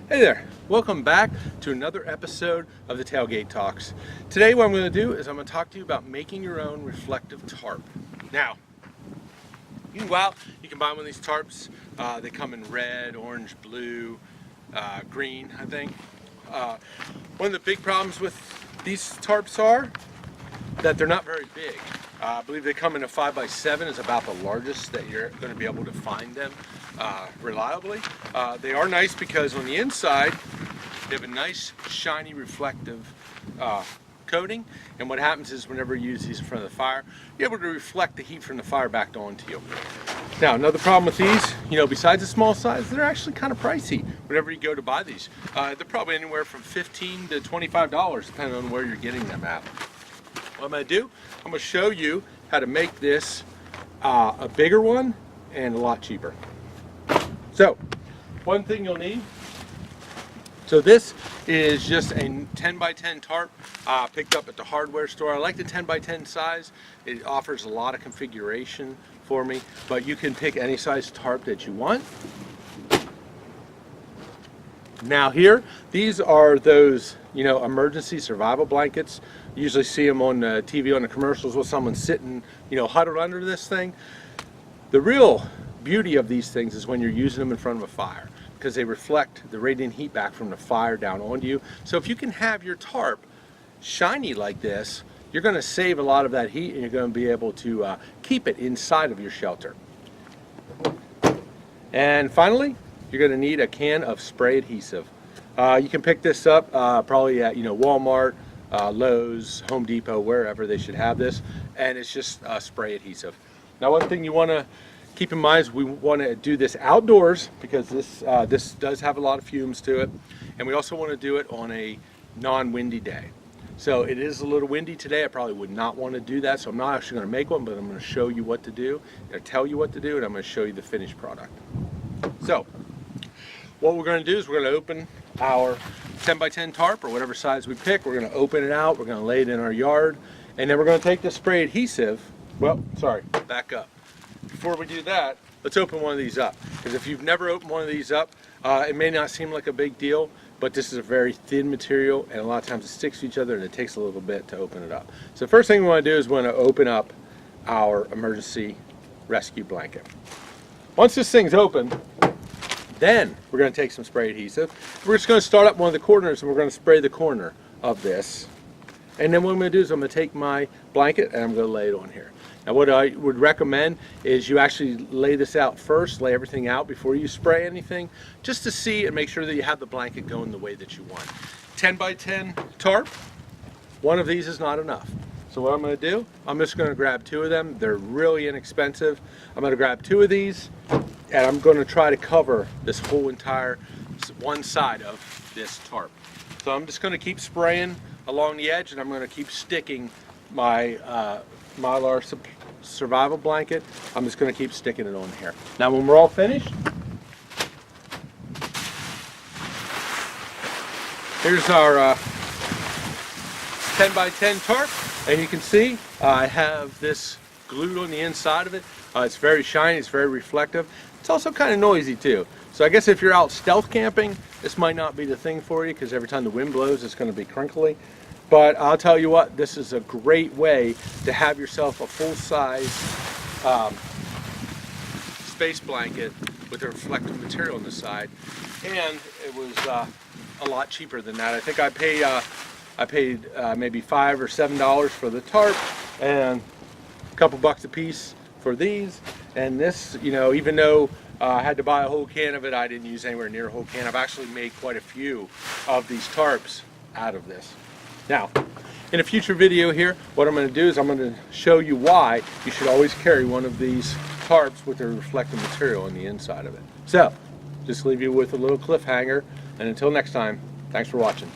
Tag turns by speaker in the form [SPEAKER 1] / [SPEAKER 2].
[SPEAKER 1] Hey there, welcome back to another episode of the Tailgate Talks. Today what I'm going to do is I'm going to talk to you about making your own reflective tarp. Now, you can go out, you can buy one of these tarps. They come in red, orange, blue, green, I think. One of the big problems with these tarps are that they're not very big. I believe they come in a 5x7 is about the largest that you're going to be able to find them reliably. They are nice because on the inside they have a nice shiny reflective coating, and what happens is whenever you use these in front of the fire, you're able to reflect the heat from the fire back onto you. Now, another problem with these, besides the small size, they're actually kind of pricey whenever you go to buy these. They're probably anywhere from $15 to $25 depending on where you're getting them at. What I'm going to do, I'm going to show you how to make this a bigger one and a lot cheaper. So, one thing you'll need, so this is just a 10x10 tarp picked up at the hardware store. I like the 10x10 size. It offers a lot of configuration for me, but you can pick any size tarp that you want. Now here, these are those, emergency survival blankets. You usually see them on TV on the commercials with someone sitting, huddled under this thing. The real beauty of these things is when you're using them in front of a fire, because they reflect the radiant heat back from the fire down onto you. So if you can have your tarp shiny like this, you're going to save a lot of that heat and you're going to be able to keep it inside of your shelter. And finally, you're going to need a can of spray adhesive. You can pick this up probably at Walmart, Lowe's, Home Depot, wherever they should have this, and it's just spray adhesive. Now, one thing you want to keep in mind is we want to do this outdoors because this does have a lot of fumes to it, and we also want to do it on a non-windy day. So it is a little windy today. I probably would not want to do that, so I'm not actually going to make one, but I'm going to show you what to do, or tell you what to do, and I'm going to show you the finished product. So what we're going to do is we're going to open our 10x10 tarp, or whatever size we pick. We're going to open it out, we're going to lay it in our yard, and then we're going to take this spray adhesive, back up. Before we do that, let's open one of these up, because if you've never opened one of these up, it may not seem like a big deal, but this is a very thin material, and a lot of times it sticks to each other, and it takes a little bit to open it up. So the first thing we want to do is we want to open up our emergency rescue blanket. Once this thing's open, then we're going to take some spray adhesive. We're just going to start up one of the corners, and we're going to spray the corner of this. And then what I'm going to do is I'm going to take my blanket and I'm going to lay it on here. Now, what I would recommend is you actually lay this out first, lay everything out before you spray anything, just to see and make sure that you have the blanket going the way that you want. 10x10 tarp, one of these is not enough. So what I'm going to do, I'm just going to grab two of them. They're really inexpensive. I'm going to grab two of these, and I'm going to try to cover this whole entire one side of this tarp. So I'm just going to keep spraying along the edge, and I'm going to keep sticking my Mylar survival blanket. I'm just going to keep sticking it on here. Now when we're all finished, here's our 10x10 tarp, and you can see I have this glued on the inside of it. It's very shiny, it's very reflective. It's also kind of noisy too. So I guess if you're out stealth camping, this might not be the thing for you, because every time the wind blows it's going to be crinkly. But I'll tell you what, this is a great way to have yourself a full-size space blanket with a reflective material on the side, and it was a lot cheaper than that. I think I paid maybe $5 or $7 for the tarp, and a couple bucks a piece for these. And this, even though I had to buy a whole can of it, I didn't use anywhere near a whole can. I've actually made quite a few of these tarps out of this. Now, in a future video here, what I'm going to do is I'm going to show you why you should always carry one of these tarps with a reflective material on the inside of it. So, just leave you with a little cliffhanger, and until next time, thanks for watching.